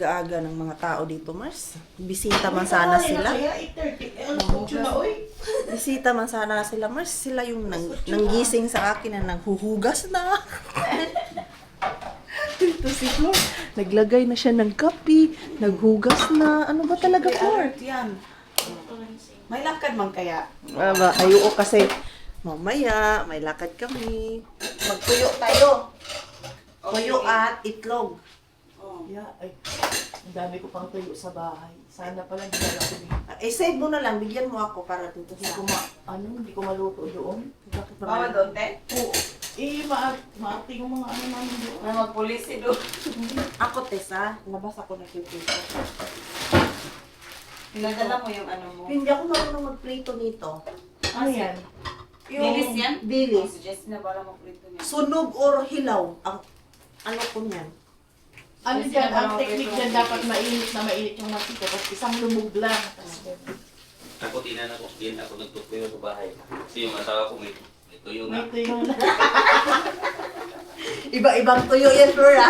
aga-aga ng mga tao dito, Mars. Bisita man sana sila. Kaya 8:30. Na, oy. Bisita man sana sila, Mars. Sila yung nanggising sa akin na naghuhugas na. Ito si Flor. Naglagay na siya ng kape. Naghugas na. Ano ba talaga, Flor? Yan. May lakad man kaya. Ayoko kasi mamaya, may lakad kami. Magtuyo tayo. Tuyo at itlog. Yeah, ay. Ang dami ko pang tuyo sa bahay. Sana pala dinala ko din. Save mo na lang. Bigyan mo ako para dito Hindi sa... ko hindi ko maluto doon. Bakit ba? Mama doon, te? Oo. Maati yung mga ano namin doon. May magpulis doon. Ako, Tessa. Labas ako na kito. Pinadala mo yung ano mo. Hindi ako marunong magprito nito. Ano yan? Dilis yan? Dilis. Suggest na bala magprito niya. Sunog or hilaw. Ang ano ko niyan. Ano Kasi dyan, ang naman technique ako dyan ito. dapat mainit yung masito. Tapos isang lumog lang. Tapos Ako tinan ako, din ako nagtutuyo sa bahay. Kasi yung asawa ko may tuyo may nga. tuyo na. Iba-ibang tuyo yan, Flora.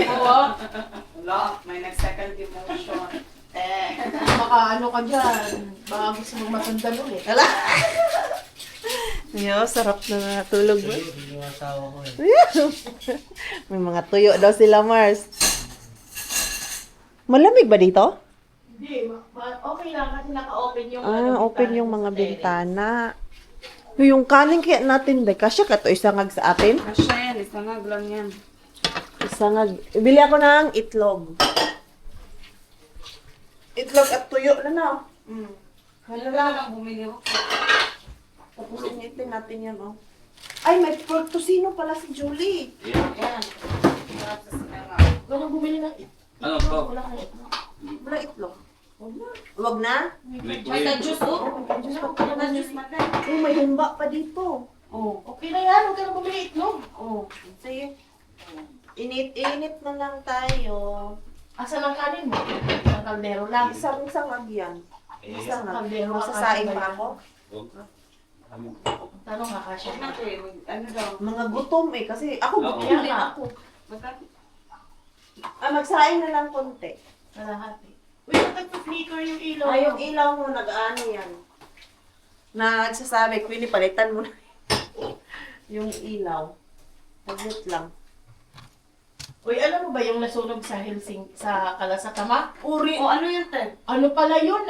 Oo. Wala, may nag-second demotion. Baka ano ka dyan. Baka gusto mong masundan ulit. Hala. Yo, sarap na tulog mo. Yung asawa ko eh. May mga tuyo daw sila, Mars. Malamig ba dito? Hindi, okay lang kasi naka-open yung Open yung mga bintana. Yung kanin kaya natin, ba? Kasya ka to isangag sa atin? Asya yan, isangag lang yan. Isangag. Bili ako ng itlog. Itlog at tuyo na na. Ano lang bumili ako. Tapos initin natin yan, oh. Ay, may pork tocino pala si Julie. Yeah. Yan. Sarap sa sinangag. Walang bumili ng Ano po? Wala kang itlog. Wala itlog. Huwag na? May May ka-juice oh. May juice man din. Oh, may humba pa dito. Oh. Okay na yan, huwag ka na bumili itlog. Oh, sige. Init-init na lang tayo. Asan ang kanin mo? Ang kaldero lang. Isang agyan. Eh, Isang Kaldero. Masasaing pa ako. Tanong nga kasya. Ano to eh, ano daw? Mga gutom eh, kasi ako Oo. gutom Kaya din nga. ako. Magkano? Magsaing na lang konti. Kalahati. Uy, nagpa-flicker yung ilaw. Ay, yung ilaw mo, nag-ano yan. Nagsasabi, Queenie, palitan mo na yung ilaw. Saglit lang. Uy, alam mo ba yung nasunog sa Helsinki, sa Kalasatama? Uri, Oh, ano yun, te? Ano pala yun?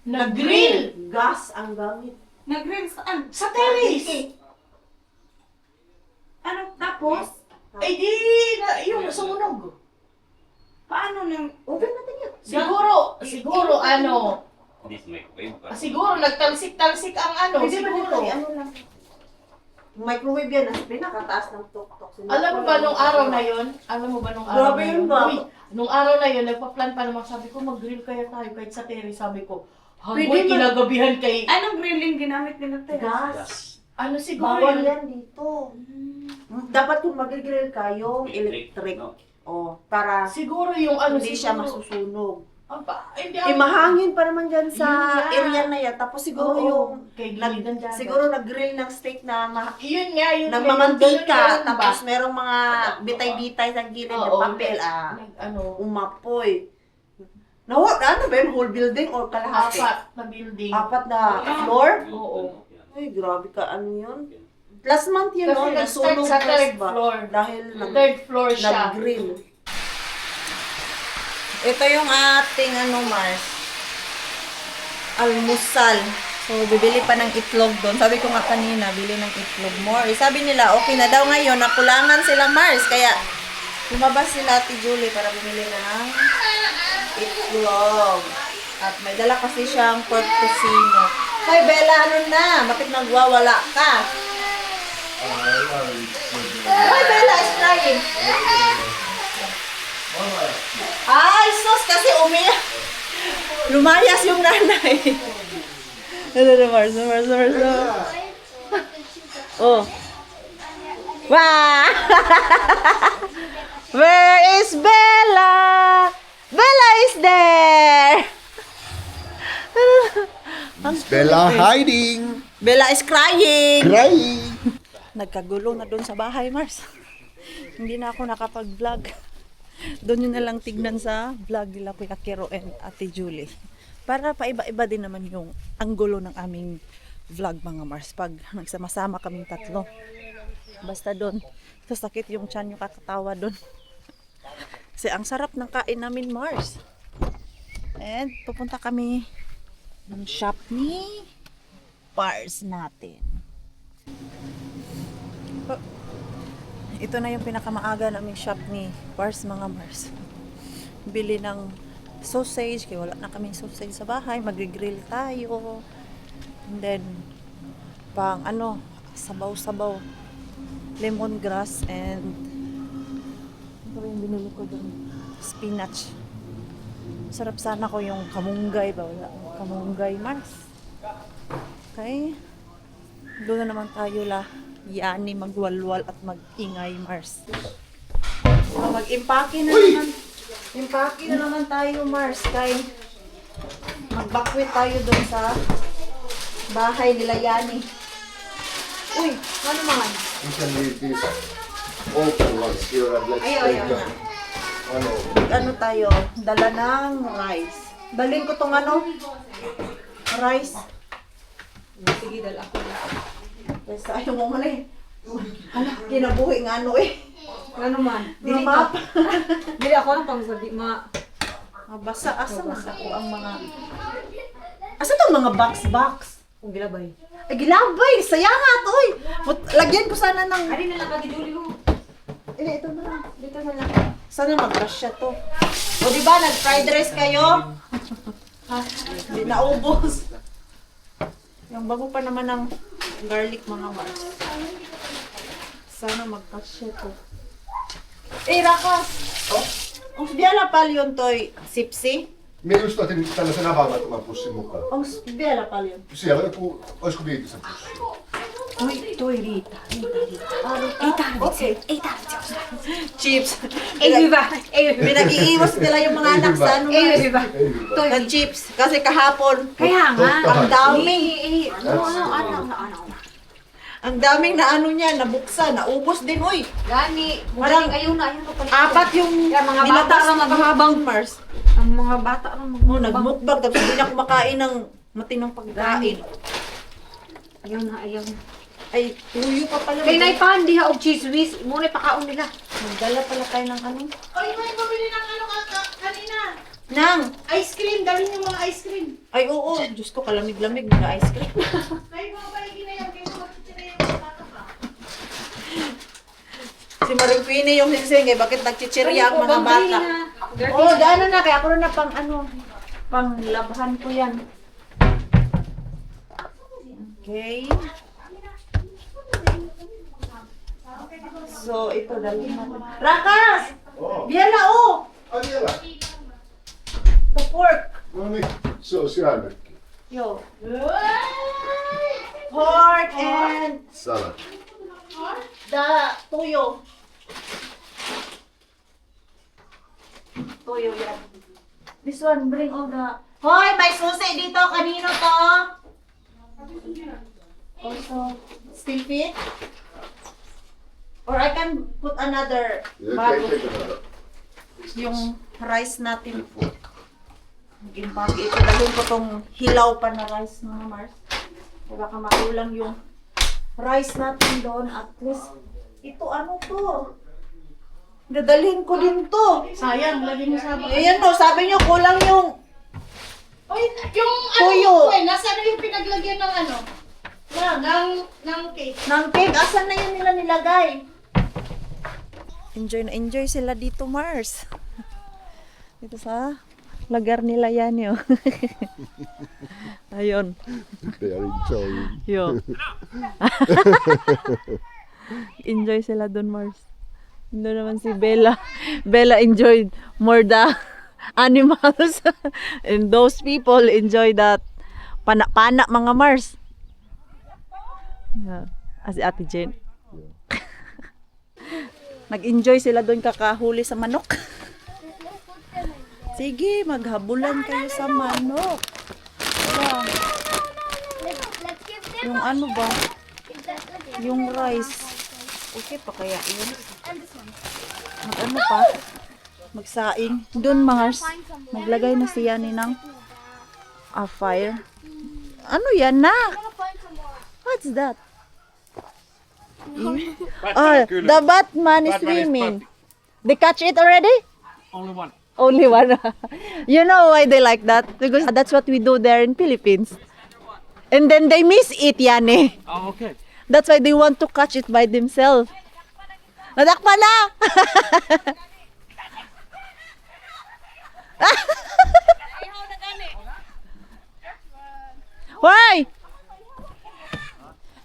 Nag-grill! Gas ang gamit. Nag-grill saan? Sa terrace! Ano, tapos? Ay di, yung nasunog. Paano nang... Open natin yun. Siguro, ano, Hindi sa microwave pa. siguro nagtalsik-talsik ang ano, Pwede ba dito? siguro. Ano lang. Microwave yan, nasa pinakataas ng tok-tok. Alam mo ba nung araw na yun? Alam mo ba nung araw Grabe na yun yun? ba? Uy, nung araw na yun, nagpa-plan pa naman. Sabi ko, mag-grill kaya tayo kahit sa terrace. Sabi ko, Pwede hanggang man. kinagabihan kay... Anong grilling ginamit nila, te? Gas. Ano siguro Bawal yun? yan dito. Dapat kung mag-grill ka, yung electric. No? Oh, para Siguro yung ano, hindi siya siguro- masusunog. Hindi Eh, mahangin pa naman dyan sa Yun nga. area na yan. Tapos siguro Oo, yung kay gilid ng dagat. siguro nag-grill ng steak na Yun nga, yun. nagmamantika. Ganun ba? Tapos merong mga bitay-bitay sa gilid ng Oo, papel. Ano, Umapoy. Ano ba yun? Whole building or kalahati? 4 na building. 4 na floor? Oo. Ay, grabe ka. Ano yun? Last month yun, Kasi no? nag-start Nasunog sa first third ba? floor. Dahil Third floor siya. nag-grill. Ito yung ating Mars. Almusal. So, bibili pa ng itlog doon. Sabi ko nga kanina, bili ng itlog more. Sabi nila, okay na daw ngayon, nakulangan sila Mars. Kaya, lumabas sila Ate Julie para bumili ng itlog. At may dala kasi siyang pork tocino. Hey, Bella, ano na? Bakit nagwawala ka? Ay, Bella is crying. Ay, sus, kasi umiyak. Lumayas yung nanay. Mars. Oh. Wow! Where is Bella? Bella is there! Bella hiding, Bella is crying! crying. Nagkagulo na doon sa bahay, Mars. Hindi na ako nakapag-vlog. Doon nyo na lang tignan sa vlog nila Kuya Kero and Ate Julie. Para paiba-iba din naman yung anggulo ng aming vlog mga Mars. Pag nagsama-sama kaming tatlo. Basta doon. Sasakit yung tiyan yung kakatawa doon. Kasi ang sarap ng kain namin Mars. And pupunta kami ng shop ni Mars natin. Ito na yung pinakamaaga naming shop ni Mars mga Mars. Bili ng sausage, kaya wala na kaming sausage sa bahay. Mag-grill tayo. And then, pang sabaw-sabaw. Lemongrass and ito yung binili ko doon. Spinach. Sarap sana ko yung kamunggay ba? Wala akong kamunggay Mars. Okay. Doon na naman tayo yani magwalwal at magingay Mars. So, mag-impake na naman. Impake na naman tayo Mars. Kay magbakwit tayo doon sa bahay nila Yani. Uy, ano man? You can leave this open once here and let's take the... Ano tayo? Dala ng rice. Dalhin ko tong rice. Sige, dala ko na. Basta ayaw mo muna eh. Hala, kinabuhi nga Ano man? Dili map. Dili ako lang pang sabi Basa, asa mas ako ang mga... Asa tong mga box? kung gilabay. Ay, gilabay! Sayangat, oy! Lagyan ko sana ng... Ari na lang kagiduli mo. Ito na lang. Dito na lang. Sana mag-brush siya to. O diba, nag-fried rice kayo? Hindi naubos. Yung bago pa naman ng garlic mga Mars. Sana mag-brush siya to. Rakas! Ang biala paljon to'y sipsi. Minusta otin tällaisen avaamattoman pussin mukaan. Ang biala paljon. Siellä joku, olisiko 5 pussia? Toi riittää. Okay. Ei tarvitse. Chips. Ei hyvä. Pinag-iiwas nila yung mga anak sa ano. Ei hyvä. Ei hyvä. Ng chips. Kasi kahapon, Kaya nga. ang daming, Ano. ang daming na ano niya, nabuksan, naubos din, oy. Gani. Parang Ayun na pa. 4 yung Kaya mga nilabas bata lang na kahabang Mars. Ang mga bata lang Oh, nagmukbang, tapos hindi na kumakain ng matinong pagkain. Ayaw na. Ay, tuyo pa pala. Kay naipan diha og cheese whiz. Muna pakaon nila. Magdala pala tayo ng ano. Ay, may bumili ng kanina. Nang! Ice cream, dali niyo mga ice cream. Ay, oo. Diyos ko, kalamig-lamig na ice cream. Ay, mga baigi na yan, kaysa magtitira yung mga bata pa. Si Maring Queenie yung hinsing eh. Bakit nagchichirya ang mga bata? Oh, gaano na. Kaya ako na pang pang labhan ko yan. Okay. So, ito dali natin. Rakas! Oh. Biela, oh! Ai vielä? The pork. No niin, se on säännökki. Yo. Pork and Salat. the toyo. Toyo yan. This one, bring all the... Hoy, may susi dito. Kanino to? Also, still fit? Or I can put another You bag can of take another. yung rice natin. Mag-impake ito. Dahil ko tong hilaw pa na rice mga Mars. Baka makulang yung rice natin doon. At least, ito ano to? Dadalhin ko din to. Sayang, lagi mo sabi. Ayan no, sabi nyo kulang yung Oy, yung Tuyo. nasaan yung pinaglagyan ng ng cake? ng cake. Asan na yun nila nilagay? Enjoy na enjoy sila dito, Mars. Dito sa lugar nila yan yun. Ayun. They are enjoying. Yo. Enjoy sila doon, Mars. Doon naman si Bella. Bella enjoyed more the animals. And those people enjoy that pana-pana mga Mars. Yeah. As Ate Jen. Nag-enjoy sila doon kakahuli sa manok. Sige, maghabulan kayo sa manok. Yeah. Yung ano ba? Yung rice. Okay pa kaya yun? Ano pa? Magsaing. Doon, Mars. Maglagay na siya ni ng fire. Ano yan na? What's that? The Batman is swimming. They catch it already? Only one. Only one. You know why they like that? Because that's what we do there in Philippines. And then they miss it, Yane. Oh, okay. That's why they want to catch it by themselves. Nadakpan na! Why?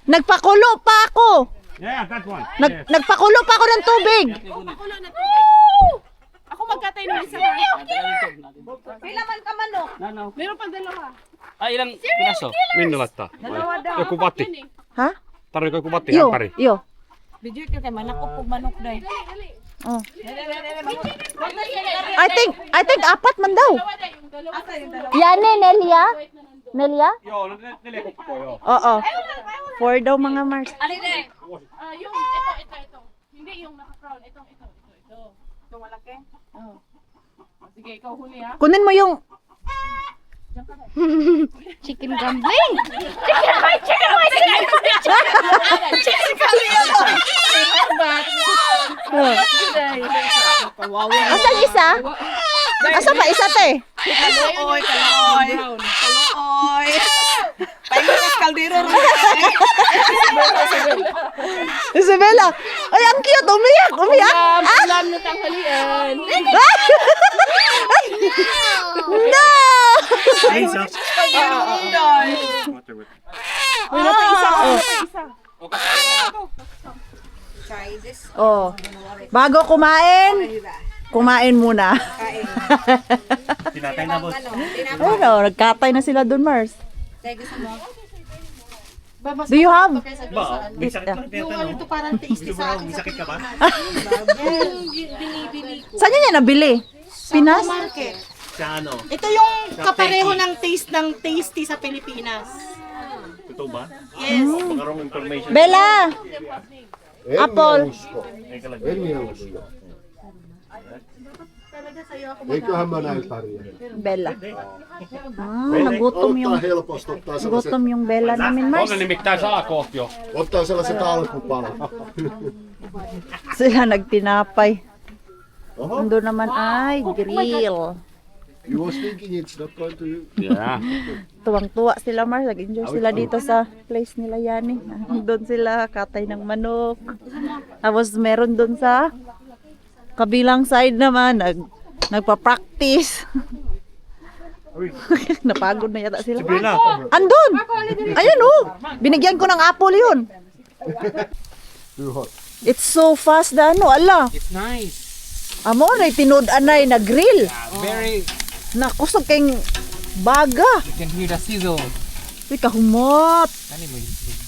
Nagpakulo pa ako. Yeah, that one. Nagpakulo pa ako ng tubig. Ako magkatay ng isa. Pila man ka manok? Meron pang dalawa. Ah, ilang piraso? Minulata. Dalawa daw. Joku pati. Ha? Taruh kau pati Yo, pare. yo. Video ka kay manak ko manok day. Oh. I think apat man daw. Yane, Nelia? Nelia? Yo, nili ko po yo. Oo. 4 daw mga Mars. Ali day. Yung ito. Hindi yung naka-crown. Ito. Yung malaki? Oo. Sige, ikaw huli ha. Kunin mo yung Chicken gambling. Asan isa? Asa ba isa te? Kaloy. Isabella. Ay, ang cute. Umiyak. Alam na tanghalian. No! Oh. Bago kumain muna. Tinatay na boss. Ano, nagkatay na sila dun, Mars. Do you have? Ba, may sakit ka Ito parang tasty sa akin. May sakit ka ba? Saan niya nabili? Pinas? Sa ano? Ito yung kapareho ng taste ng tasty sa Pilipinas. Totoo ba? Yes. Baka wrong information. Bella! Apple. Eiköhän mä näy pärjää. Bella. Nagutom yung Ottaa helposti, ottaa sellaisen, gutom yung Bella namin, Mars. On nimittäin saakoot jo. ottaa sellaiset alkupalat. Sila nagtinapay. Oho, Ando naman ay grill. you was thinking it's not going to... Yeah. Tuwang-tuwa sila, Mars. Nag-enjoy sila dito sa place nila, Yani. Doon sila, katay ng manok. Tapos meron doon sa kabilang side naman, nagpa-practice. Napagod na yata sila. Andun! Ayan oh! Binigyan ko ng apple yun. Too hot. It's so fast na ano, ala. It's nice. Amo na tinud-anay na grill. Very. Nakusog kayong baga. You can hear the sizzle. Uy, kahumot. Kani mo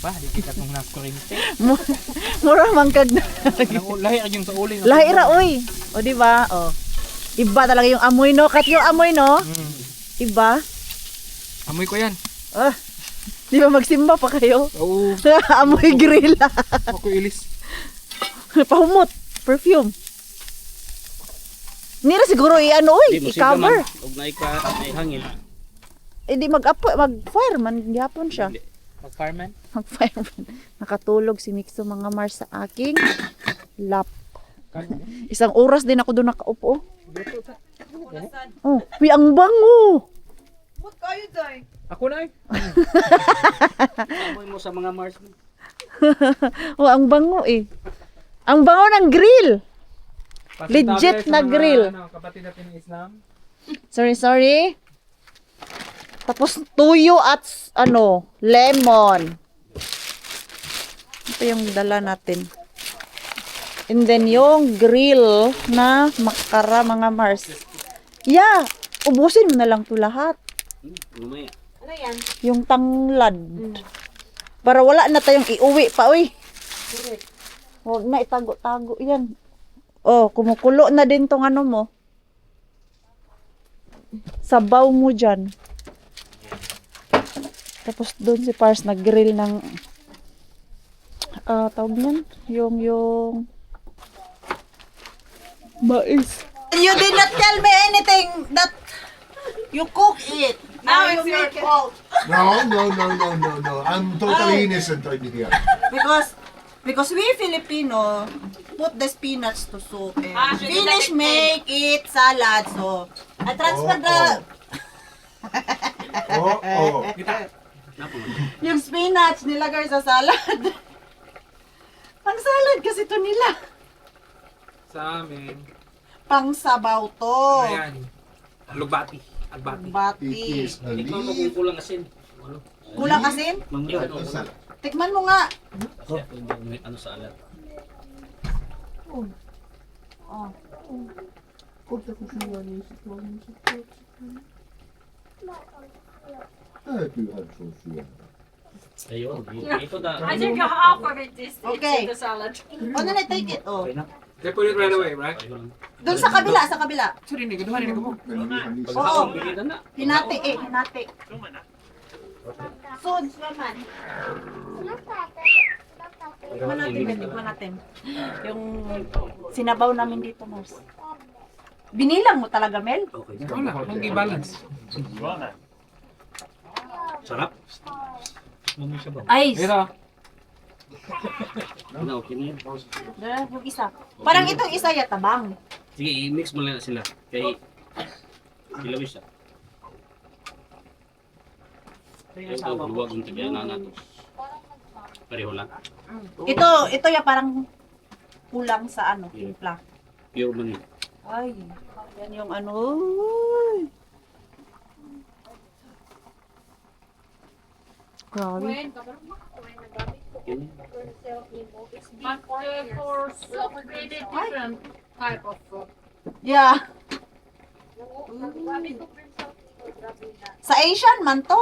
ba? Di kita tong nas kurente. Mura man kag Lahi yung sa uli. lahi ra oy. O di ba? O. Iba talaga yung amoy no. Kat yung amoy no. Iba. Amoy ko yan. Ah. Di ba magsimba pa kayo? Oo. Amoy grill. Ako ilis. Pahumot. Perfume. Nira siguro i-ano oy, i-cover. Huwag na hangin. Eh di mag-fire man gyapon siya. Mag-fireman. Mag-fire man. Nakatulog si Mixo mga Mars sa aking lap. Isang oras din ako doon nakaupo. Oh, pi ang bango. Ako na eh. Amoy mo sa mga Mars mo. Oh, ang bango eh. Ang bango ng grill. Legit na grill. Kapatid natin ng Islam. Sorry. Tapos tuyo at lemon. Ito yung dala natin. And then yung grill na makara mga Mars. Yeah, ubusin mo na lang to lahat. Lumaya. Yung tanglad. Para wala na tayong iuwi pa, uy. Huwag na itago-tago yan. Oh, kumukulo na din tong ano mo. Sabaw mo dyan. Tapos doon si Pars nag-grill ng tawag niyan, yung Mais. You did not tell me anything that you cook it. Now it's your fault. No. I'm totally innocent over here. Because we Filipino put the spinach to soup and finish make it salad. So I transfer the Oh. yung spinach nilagay sa salad. Pang salad kasi to nila. Sa amin. Pang sabaw to. Ayan. Alugbati. It Bati. is a Ikaw leaf. kung kulang asin. Kulang asin? Hindi, ano, Tikman mo nga. ano sa alat. Oh. Täytyyhän sun syödä. Ayun, ito na. half of it is Okay. the salad. O na take it. Oh. Okay na. They put it right away, right? Doon sa kabila, sa kabila. Sorry, nigga. Duhan nigga mo. Oo. Bigyan na. Hinati hinati. Soon, naman. Tikman natin, tikman natin. Yung sinabaw namin dito, Mars. Binilang mo talaga, Mel? Okay na. Wala. Kung i-balance. Sarap. Ay, Pero, Ano, okay na yun. yung isa. Parang itong isa yatabang. Sige, i-mix mo lang na sila. Kaya, ilawis siya. Ito, luwag yung tabihan na natin. Pareho lang. Ito ya parang kulang sa ano, timpla. Pure man yun. Ay, yan yung ano. Grabe. Yan. But for upgraded different type of food. Yeah. Sa Asian man to.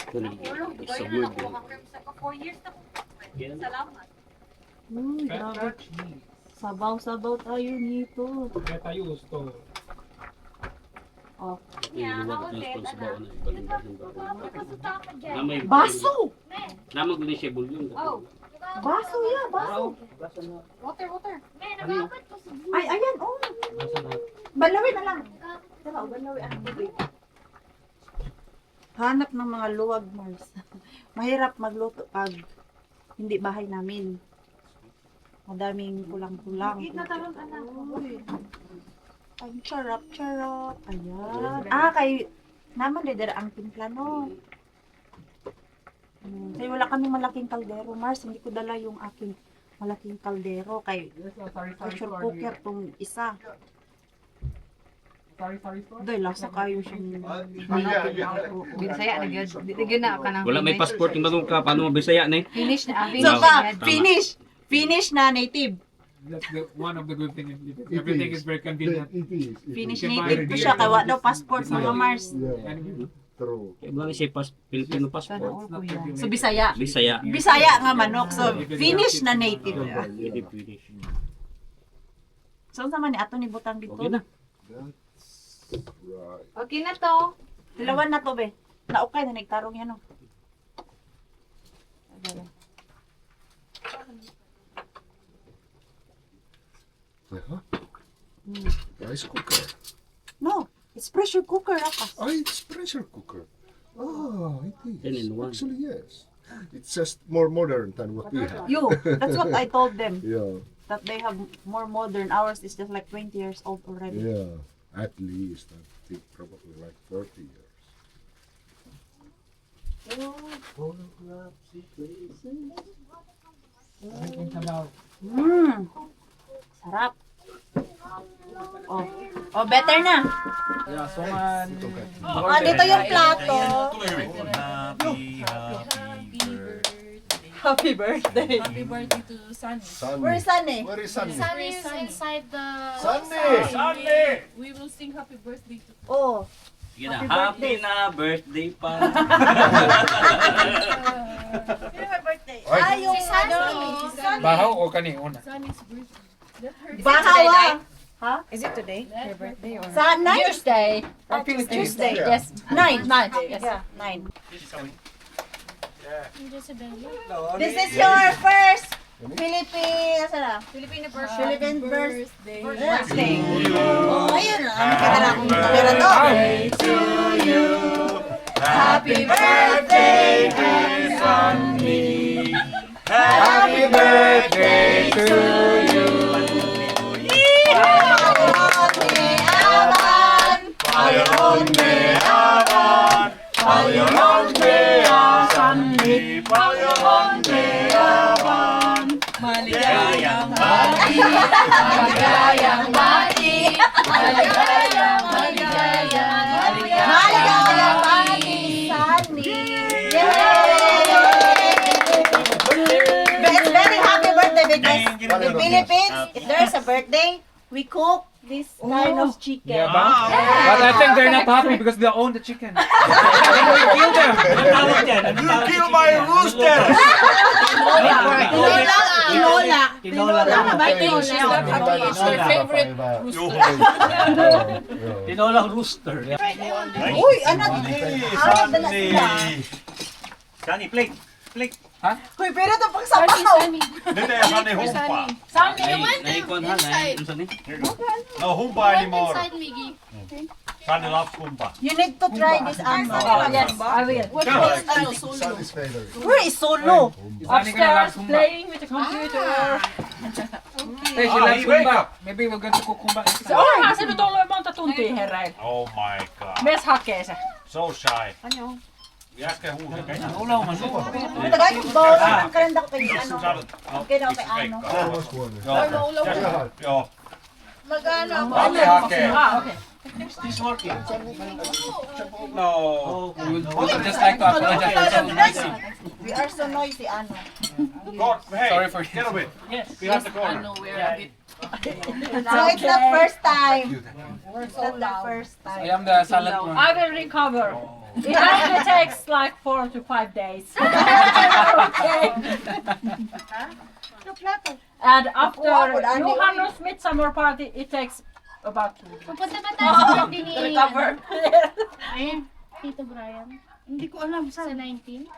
Ito na. It's a word yun. Yan. Uy, grabe. Sabaw-sabaw tayo nito. kaya tayo gusto. Oh. Ito yung luwag at yung sabaw na ibaling-baling. Na may Baso! Namag din siya bulyon. Baso ya, baso. Water. Ay, ayan, oh. Balawin na lang. Diba, balawin ang tubig. Hanap ng mga luwag, Mars. Mahirap magluto pag hindi bahay namin. Madaming kulang-kulang. Uy. Ang charap-charap. Ayan. Ah, kay naman deder ang timpla, no? Kaya wala kami malaking kaldero, Mars. Hindi ko dala yung aking malaking kaldero. Kay pressure cooker tong isa. Sorry. Doy, lasa kayo siyang Binsaya na gyud. Di na ka nang. Wala may passport yung bagong ka. Paano mo Bisaya na eh? Finish na. So finish na native. That's one of the good things. Everything is very convenient. It is. Finish can native buy ko it siya. here. Kaya wala daw passport mga Mars. Yeah, And true. Wala siya Filipino passport. So Bisaya. Bisaya. Bisaya nga manok. So finish na native. Pwede. So sama ni ato ni butang dito. Okay na. Right. Okay na to. Dilawan na to be. Naukay na nagtarong yan oh. Jaha. Rice cooker. No, it's pressure cooker rakas. Oh, it's pressure cooker. Oh, it Ten is. in one. Actually, yes. It's just more modern than what we have. You, that's what I told them. Yeah, That they have more modern. Ours is just like 20 years old already. yeah. At least, I think probably like 30 years. yung sabaw. Sarap. Oh. Oh, better na. Yeah, so man. Oh, dito yung plato. Happy birthday. Happy birthday to Sunny. Sunny. Where's Sunny? Where is Sunny? Sunny is inside the... Sunny! We will sing happy birthday to... Oh. Sige na. Happy Happy na birthday pa. Sino may birthday? Ay. Ah, yung Si Sunny. Sunny. Bahaw o kani una? Sunny's birthday. That her Bahawa. Ha? Is it today? Her birthday or? Sa 9? Tuesday. Tuesday. Yeah. Yes. 9. Yeah, 9. just a baby. This is your first Philippine, asa na? Philippine birthday. Oh, ayun na. Kita na akong kamera to. Happy birthday, dear Sunny. Happy birthday to you. Palionde aban, palionde Sunny, palionde aban. Maligayang bati, Maligayang bati, maligayang bati, Sunny. It's very happy birthday because in Philippines, if there's a birthday, we cook this kind of chicken. Yeah, but I think they're not happy because they own the chicken. They kill them. You kill my rooster! Tinola. It's my favorite Tinolang rooster. Uy, anak! Anak na sila. Sunny, plate. Uy, pero ito pang sabaw. Nyt ei Sunny humppaa. Sunny, Nay, you went nay, kuhan ha, nay, unsa ni? No humpaa anymore. inside, Miggy. Sunny loves humpaa. You need to try this animal. Yes, I will. Where is Solo? Upstairs Playing with the computer. Hey, she loves kumba. Maybe we're going to cook kumba. Onhan se nyt ollut jo monta tuntia herrailla. Oh my god. Mies hakee se. So shy. Äsken huusin. Mutta kaikki bowl, ang kalenda ko kayo ano. Okay daw kay ano. Joo. Magano ako. Hake hakee. Is this working? No. We would just like to apologize. We are so noisy ano. God, hey. Sorry for Get away. Yes. Behind the corner. So it's the first time. It's not the first I time. am the silent one. I will recover. It only takes like 4 to 5 days. Okay. And after Johannes midsummer party, it takes about 2 weeks. Pupunta ba tayo sa birthday ni Recover. Tito Brian? Hindi ko alam Sa 19?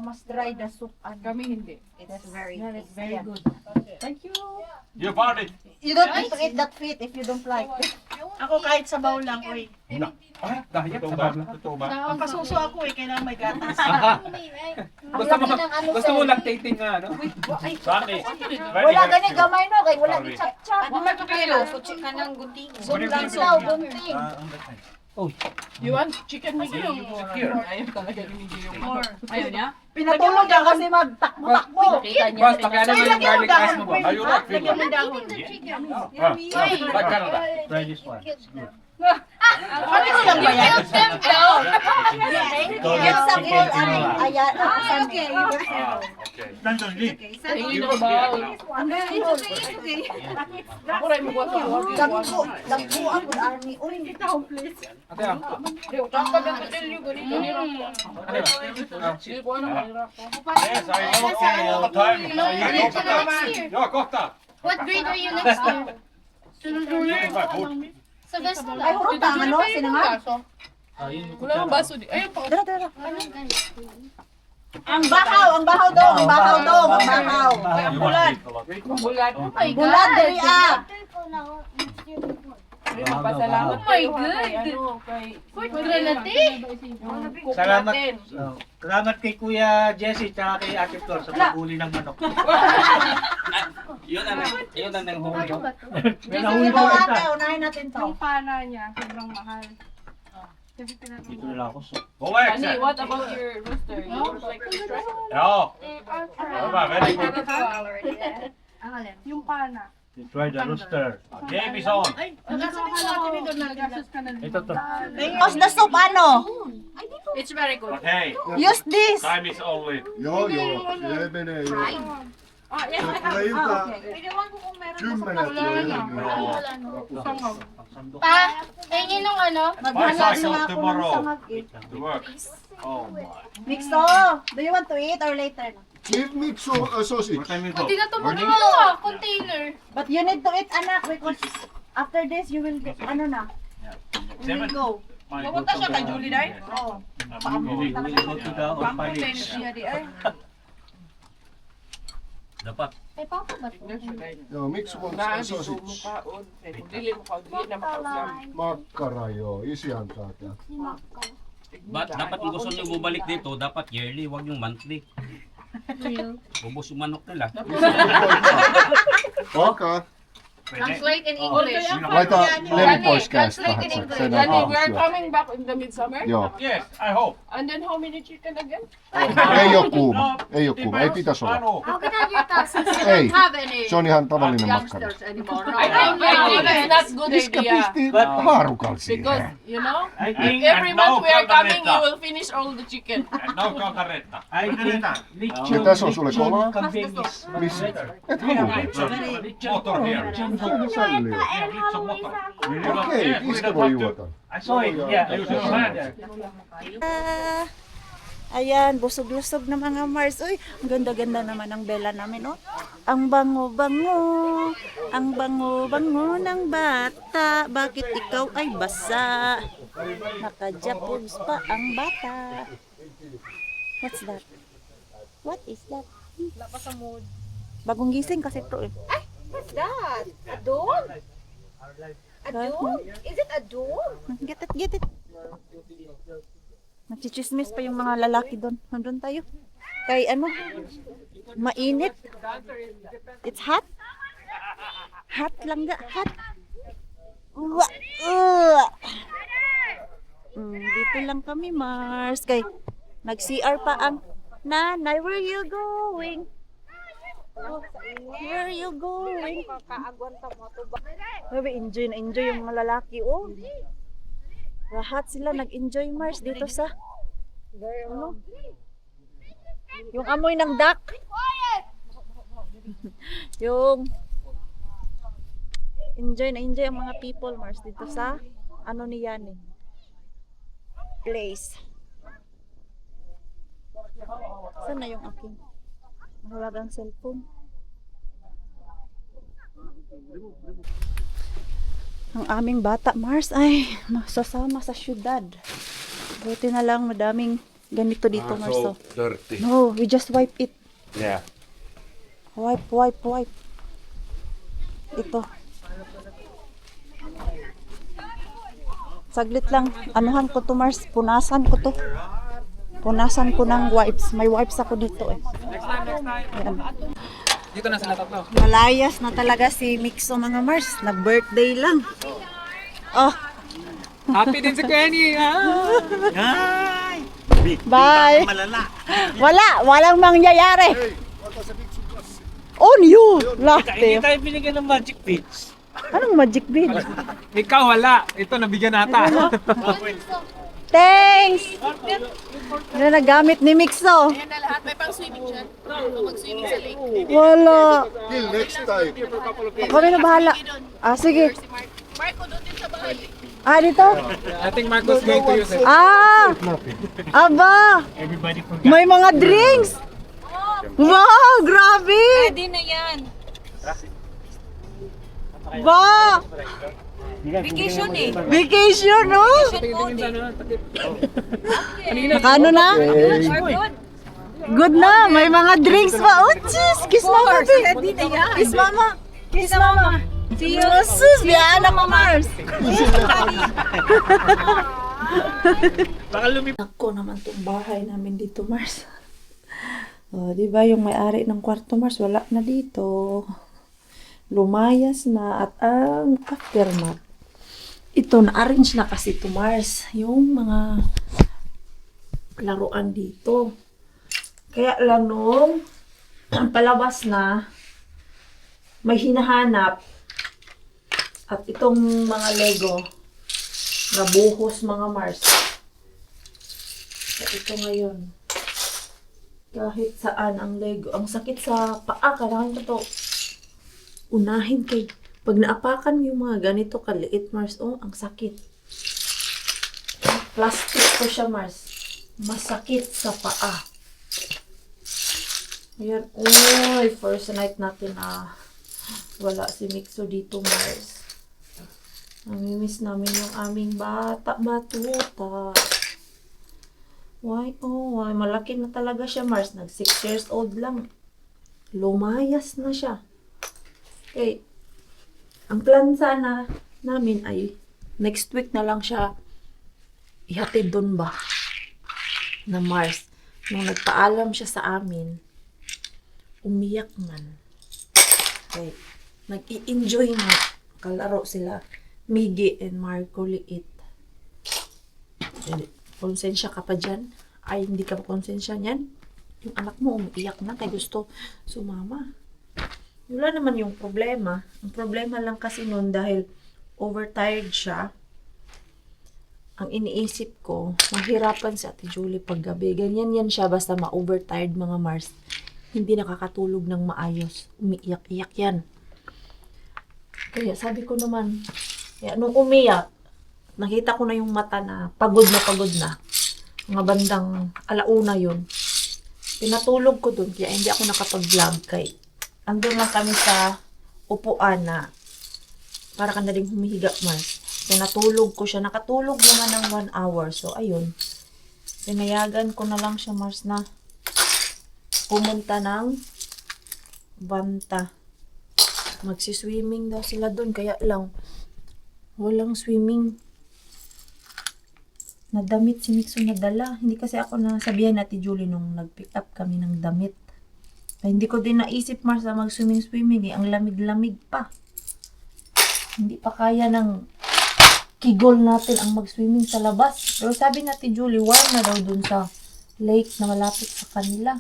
Mas dry the soup. Kami hindi. It's very good. Thank you. You found it. You don't need to eat that feet if you don't like it. Ako kahit sabaw lang, uy. Ah, dahil Totoo sa ba? babla. Totoo ba? Pampasuso ako eh, kailangan may gatas. Gusto mo lactating nga, no? Sunny. Wala gani gamay no, kay wala Sorry. ni chap-chap. Ano may kapilo? Kutsi ka ng gunting. Gunting daw, gunting. You want chicken, Miggy? Ayun talaga yung Ayun niya? Pinatulog niya kasi magtakbo-takbo. Boss, pakialam mo yung garlic rice mo ba? How you like it? I'm eating the chicken. Like Canada. Try this one. Ano ko lang ba yan? Killed them, though. Yes, sa bowl, ayan. Okay. Dagpo ako, Arnie. Uy, hindi ka please. Ate, ang. Yes, I love it all the time. Next year. Joo, kohta. What grade are you next year? Eat my food. Sa Vestal. Ay, hurot ang ano, sinangag. Wala kang baso di. Ayun pa. Dara, dara. Ano guys? Ang bahaw dong, ang bahaw dong, ang bahaw. You must eat a lot. Oh my God. Bulad diri ah. Oh my God. Fort Granate. Salamat. Salamat kay Kuya Jesse at kay Ate Flor sa paghuli ng manok. Yun ang nanghuli. Ano ba to? Sige po ate, unahin natin to. Pana niya, sobrang mahal. Dito na lang ako. Correct. What about your rooster? You were like Joo. Hyvä, very good. Ang alin? Yung pana. You try the rooster. Game is on. Nasa din sa atin ito na gasos ka na. Ito to. Use the soup ano? It's very good. But hey, Use this. time is only. Joo, se menee jo. Tulee ilta 10 Pa, tingin nung ano? My Maghanap cycle na ako ng tomorrow. sangag eh. To work. Oh my. Mixo, do you want to eat or later? Give me sausage. What time you go? Hindi na tumutuwa, container. But you need to eat anak because after this you will get, ano na? You will go. Pumunta siya kay Julie Day. Oo. We go to the orphanage. Siya di ay. Dapat Kay Papa ba to? Joo, miksi on sausage? Makkara, joo. Isi antaa tää. Dapat kung gusto nyo bumalik dito, dapat yearly, wag yung monthly. Bubos yung manok nila. Paka. Translate in English. Laita levi pois käestä vähän. Sen Danny, we are on coming back in the midsummer. Joo. Yes, I hope. And then how many chicken again? Ei oo kuuma. Ei oo kuuma. Ei pitäis olla. How can I get that since you Ei. don't have any Se on ihan tavallinen makkara. anymore? No, I think that's not good Iskä idea. pisti haarukalla Because, siihen. you know, I if think every month we are coming, you will finish all the chicken. no calcaretta. I think Ja tässä on sulle kolaa. kambing is Missä? Et halua. motor here. Sulle sallia. Okei, iskä voi juota. I saw it. Yeah, it was bad. Ayan, busog-lusog na mga Mars. Uy, ang ganda-ganda naman ng Bella namin, oh. Ang bango-bango, ang bango-bango ng bata. Bakit ikaw ay basa? Naka-japos pa ang bata. What's that? What is that? Bagong gising kasi to eh. What's that? A dog? A dog? Is it a dog? Get it, get it. Nagchichismis pa yung mga lalaki doon. Nandun tayo. Kay ano? Mainit. It's hot. Hot lang ga. Hot. Uwa. Dito lang kami, Mars. Kay nag-CR pa ang nanay. Where you going? Where you going? Grabe, enjoy na enjoy yung mga lalaki. Oh. Lahat sila nag-enjoy, Mars, dito sa ano? Yung amoy ng duck. Yung enjoy na enjoy ang mga people, Mars, dito sa ano ni Yanni place. Saan na yung aking mahalagang cellphone? Ang aming bata, Mars, ay masasama sa syudad. Buti na lang madaming ganito dito, Mars. So dirty. No, we just wipe it. Yeah. Wipe, wipe, wipe. Ito. Saglit lang. Anuhan ko to, Mars. Punasan ko to. Punasan ko ng wipes. May wipes ako dito eh. Ayan. Dito na sila tatlo. Malayas na talaga si Mixo, mga Mars. Nag-birthday lang. Oh, Happy din si Kenny. bye. Walang mangyayari. Oh, new. Hindi Latte. tayo binigyan ng magic beads. Anong magic bead? Ikaw wala. Ito nabigyan nata. Thanks! Ano nagamit ni Mixo? Yan na lahat. May pang swimming dyan. Mag-swimming sa lake. Wala. Till next time. Kami na bahala. Ah, sige. Si Marco doon din sa bahay. Ah, dito? I think Marco's going to use it. Ah! Aba! Everybody forgot. May mga drinks! Wow! Grabe! Pwede na yan. Ba! Vacation eh. Vacation, no? Nakano na? We're good. Good na! May mga drinks pa! Oh, jeez! Kiss mama! Pwede na yan. Kiss mama! Kiss mama! See you. Sus! Biyaan ako, Mars! Baka Ako naman itong bahay namin dito, Mars. Oh, di ba yung may-ari ng kwarto, Mars, wala na dito. Lumayas na at ang aftermath. Ito, na-arrange na kasi ito, Mars. Yung mga laruan dito. Kaya lang nung palabas na, may hinahanap at itong mga Lego nabuhos, mga Mars. At ito ngayon, kahit saan ang Lego, ang sakit sa paa, kailangan ko to unahin kay pag naapakan yung mga ganito kaliit, Mars, oh, ang sakit. Plastic ko siya, Mars. Masakit sa paa. Ayan, oy, first night natin na wala si Mixo dito, Mars. Namimiss namin yung aming bata-batuta. Why, oh, why, malaki na talaga siya, Mars. Nag 6 years old lang. Lumayas na siya. Okay. Ang plan sana namin ay next week na lang siya ihatid doon ba na Mars. Nung nagpaalam siya sa amin, umiyak man. Okay. Nag-i-enjoy na. Kalaro sila. Miggy and Marco Liit. Konsensya ka pa dyan? Ay, hindi ka pa konsensya niyan? Yung anak mo umiiyak na kaya gusto sumama. Wala naman yung problema. Ang problema lang kasi noon dahil overtired siya. Ang iniisip ko, mahirapan si Ate Julie paggabi. Ganyan yan siya basta ma-overtired mga Mars. Hindi nakakatulog ng maayos. Umiiyak-iyak yan. Kaya sabi ko naman, kaya nung umiyak, nakita ko na yung mata na pagod na. Mga bandang alauna yun. Pinatulog ko dun, kaya hindi ako nakapag-vlog kay andun lang kami sa upuan na para ka na rin humihiga, Mars. Pinatulog ko siya. Nakatulog naman ng 1 hour. So, ayun. Pinayagan ko na lang siya, Mars, na pumunta ng Banta. Magsiswimming daw sila dun. Kaya lang, walang swimming na damit si Mixo nadala. Hindi kasi ako nasabihan na Ate Julie nung nag-pick up kami ng damit. Ay, hindi ko din naisip, Mars, na mag-swimming. Ang lamig-lamig pa. Hindi pa kaya ng kigol natin ang mag-swimming sa labas. Pero sabi na Ate Julie, warm na daw dun sa lake na malapit sa kanila.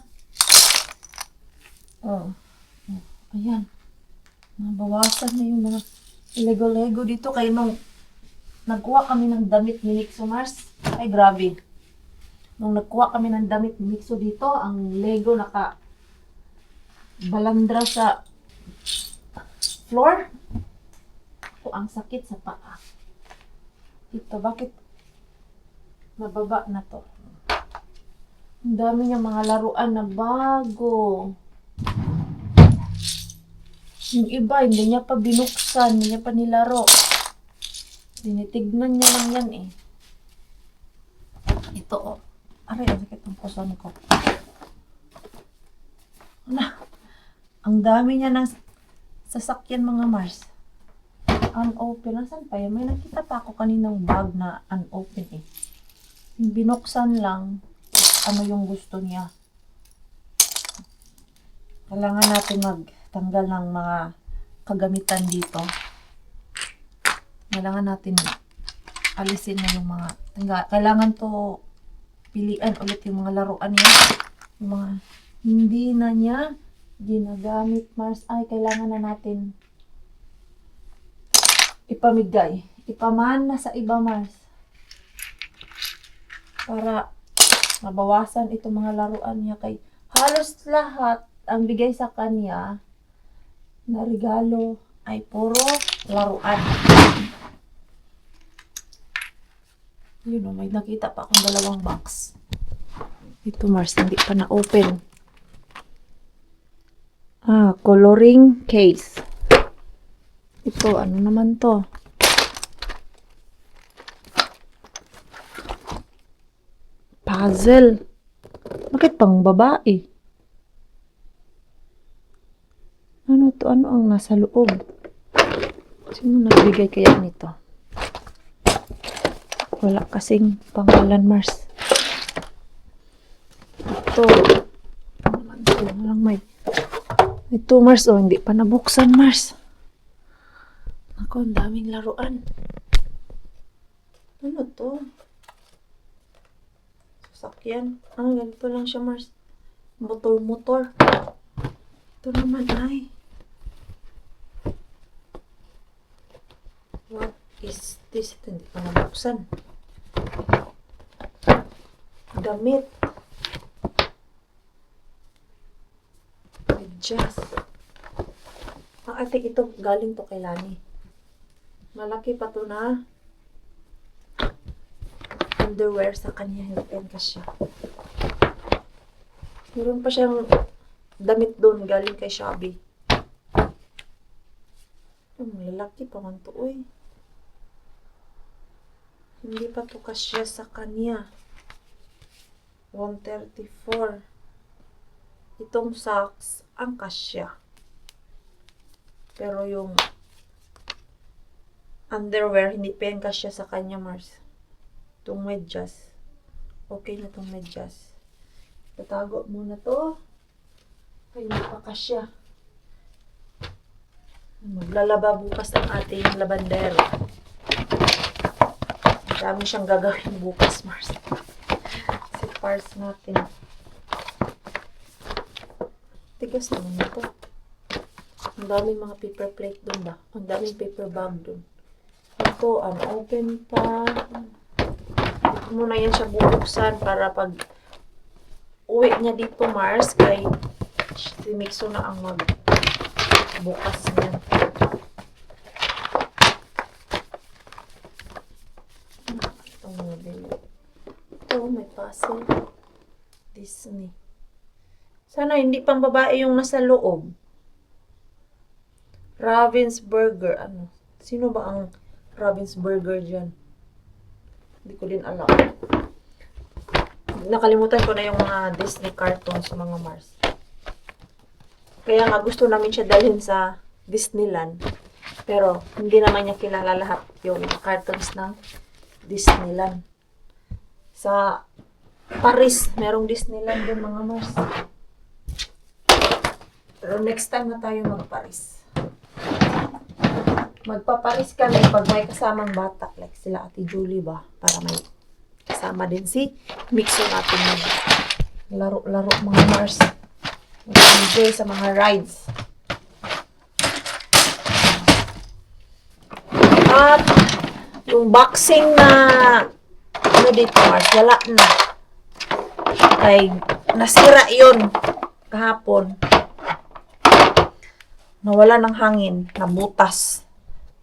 Oh. Ayan. Nabawasan na yung mga lego-lego dito. Kaya nung nagkuha kami ng damit ni Mixo, Mars, ay grabe. Nung nagkuha kami ng damit ni Mixo dito, ang lego balandra sa floor. O, ang sakit sa paa. Ito, bakit mababa na to? Ang dami niya mga laruan na bago. Yung iba, hindi niya pa binuksan, hindi niya pa nilaro. Tinitignan niya lang yan eh. Ito oh. Aray, ang sakit ang puson ko. Ang dami niya ng sasakyan mga Mars. Unopen. Nasaan pa yan? May nakita pa ako kaninang bag na unopen eh. Yung binuksan lang, ano yung gusto niya. Kailangan natin magtanggal ng mga kagamitan dito. Kailangan natin alisin na yung mga kailangan to pilian ulit yung mga laruan niya. Yung mga hindi na niya ginagamit, Mars. Ay, kailangan na natin ipamigay. Ipamana sa iba, Mars. Para mabawasan itong mga laruan niya. Kay halos lahat ang bigay sa kanya na regalo ay puro laruan. Yun o, may nakita pa akong 2 box. Ito, Mars, hindi pa na-open. Coloring case. Ito, ano naman to? Puzzle. Bakit pang babae? Ano to? Ano ang nasa loob? Sino nagbigay kaya nito? Wala kasing pangalan, Mars. Ito. Ano naman to? Walang may... Ito, Mars. Oh, hindi pa nabuksan, Mars. Ako, ang daming laruan. Ano to? Sasakyan. Ganito lang siya, Mars. Motor-motor. Ito naman ay. What is this? Ito, hindi pa nabuksan. Damit. Just. I think ito galing to kay Lani. Malaki pa to na underwear sa kanya. Hindi ka siya. Meron pa siyang damit doon galing kay Shabby. Malalaki pa man to, uy. Hindi pa to kasya sa kanya. 134. Itong socks ang kasya. Pero yung underwear, hindi pa yan kasya sa kanya, Mars. Itong medyas. Okay na itong medyas. Tatago muna to. Kaya hindi pa kasya. Maglalaba bukas ang ating labandero. Dami siyang gagawin bukas, Mars. Si Pars natin. Tigas naman ito. Ang daming mga paper plate dun ba? Ang daming paper bag dun. Ito, unopen pa. Dito muna yan siya bubuksan para pag uwi niya dito, Mars, kay si Mixo na ang magbukas niya. Itong model. Ito, may puzzle. Disney. Sana hindi pang babae yung nasa loob. Ravensburger. Ano? Sino ba ang Ravensburger dyan? Hindi ko din alam. Nakalimutan ko na yung mga Disney cartoons sa mga Mars. Kaya nga gusto namin siya dalhin sa Disneyland. Pero hindi naman niya kilala lahat yung cartoons ng Disneyland. Sa Paris, merong Disneyland din mga Mars. Pero next time na tayo mag-Paris. Magpa-Paris kami pag may kasamang bata. Like sila Ate Julie ba? Para may kasama din si Mixo natin mag laro-laro mga Mars. Mag-enjoy sa mga rides. At yung boxing na ano dito Mars, wala na. Ay, nasira yun kahapon. Nawala ng hangin, nabutas.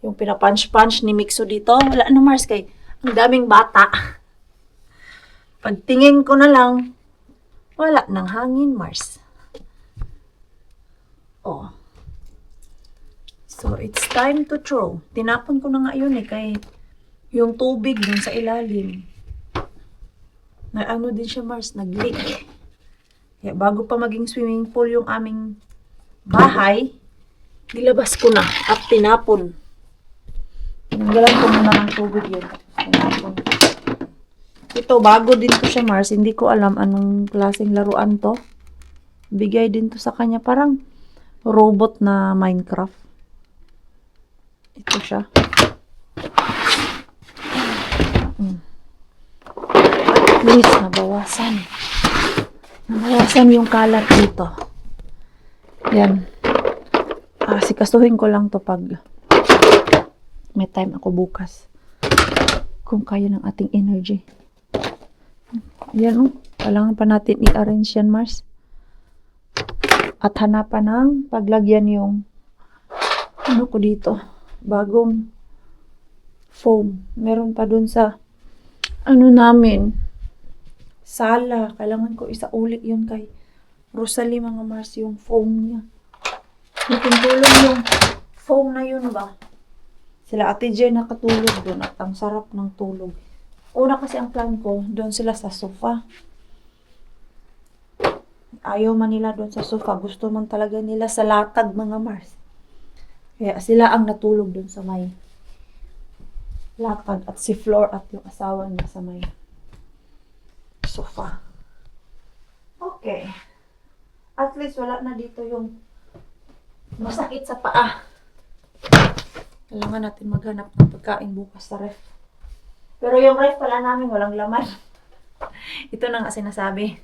Yung pinapunch-punch ni Mixo dito, wala na Mars kay ang daming bata. Pagtingin ko na lang, wala ng hangin Mars. Oh. So, it's time to throw. Tinapon ko na nga yun kay yung tubig dun sa ilalim. Na ano din siya Mars, nag-leak. Kaya bago pa maging swimming pool yung aming bahay, nilabas ko na at tinapon. Tinanggalan ko muna ng tubig yun. Tinapon. Ito, bago din to siya Mars. Hindi ko alam anong klaseng laruan to. Bigay din to sa kanya. Parang robot na Minecraft. Ito siya. At least, nabawasan. Nabawasan yung kalat dito. Yan. Sikasuhin ko lang to pag may time ako bukas. Kung kaya ng ating energy. Yan kailangan pa natin i-arrange yan Mars. At hanapan ng paglagyan yung ano ko dito. Bagong foam. Meron pa dun sa ano namin. Sala. Kailangan ko isauli yun kay Rosalie mga Mars yung foam niya. Nakintulong yung foam na yun ba? Sila Ate Jen nakatulog doon at ang sarap ng tulog. Una kasi ang plan ko, doon sila sa sofa. Ayaw man nila doon sa sofa. Gusto man talaga nila sa latag mga Mars. Kaya sila ang natulog doon sa may latag at si Flor at yung asawa niya sa may sofa. Okay. At least wala na dito yung masakit sa paa. Kailangan natin maghanap ng pagkain bukas sa ref. Pero yung ref pala namin walang laman. Ito na nga sinasabi.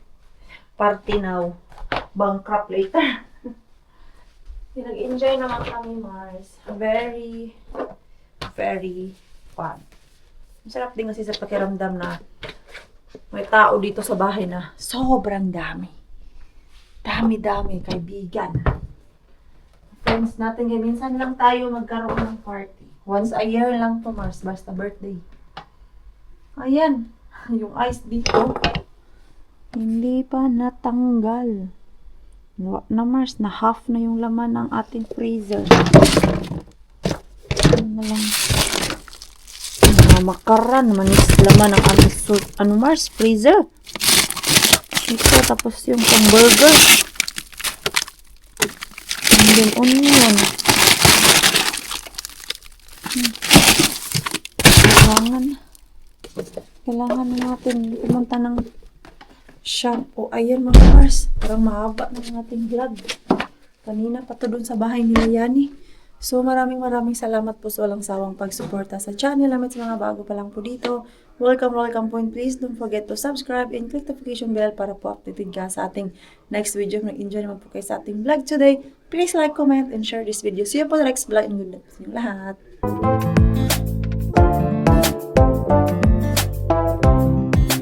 Party now. Bankrupt later. Nag-enjoy naman kami, Mars. Very, very fun. Masarap din kasi sa pakiramdam na may tao dito sa bahay na sobrang dami. Dami-dami kaibigan. Friends natin, kaya minsan lang tayo magkaroon ng party. Once a year lang to Mars, basta birthday. Ayan, yung ice dito. Hindi pa natanggal. Na Mars, na half na yung laman ng ating freezer. Ano na lang. Mga makaran, manis laman ng ating Mars, freezer. Ito, tapos yung pang burger. din onion. Kailangan natin pumunta ng shop. O, ayan mga Mars. Parang mahaba ng ating vlog. Kanina pa to dun sa bahay nila Yani. So, maraming salamat po sa walang sawang pagsuporta sa channel namin, sa mga bago pa lang po dito. Welcome po, and please don't forget to subscribe and click the notification bell para po updated ka sa ating next video. Mag-enjoy naman po kayo sa ating vlog today. Please like, comment, and share this video. See you po sa next vlog, and good luck sa inyo lahat.